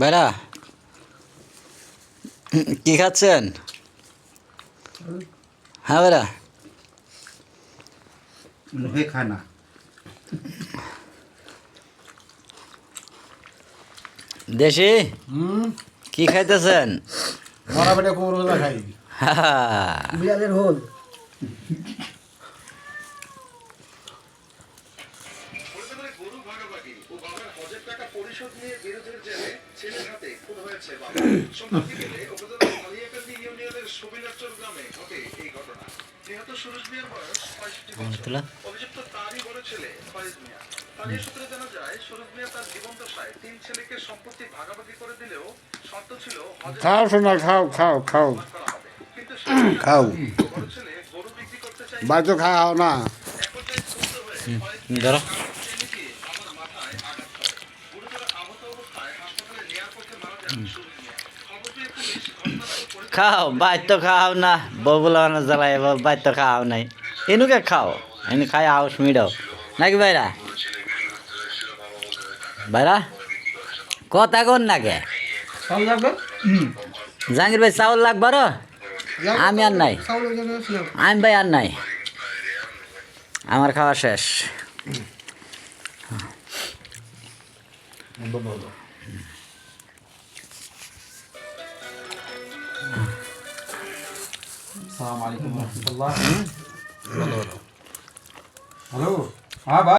ভাইরা কি খাচ্ছেন? হ্যাঁ ভাইরা লোহে খায় না। দেশি কি খাইতেছেন? মরা বেটা কোমর বেলা খাই। বিড়ালের হোল। খাও শোনা, খাও খাও খাও খাও, বাড়িতে খাও না। ধরো খাও, বাইর তো খাও না, বউগুলো জ্বালাই বাইর তো খাও নাই, এনুকে খাও, এনে খাই আউস মিডাও নাকি ভাইরা? ভাইরা কথা কোন নাকে? জাহাঙ্গীর ভাই চাউল লাগবে আরো? আমি আর নাই, আমি ভাই আর নাই, আমার খাওয়া শেষ। আসসালামু আলাইকুম ওয়া রাহমাতুল্লাহ। হ্যালো, হ্যাঁ ভাই।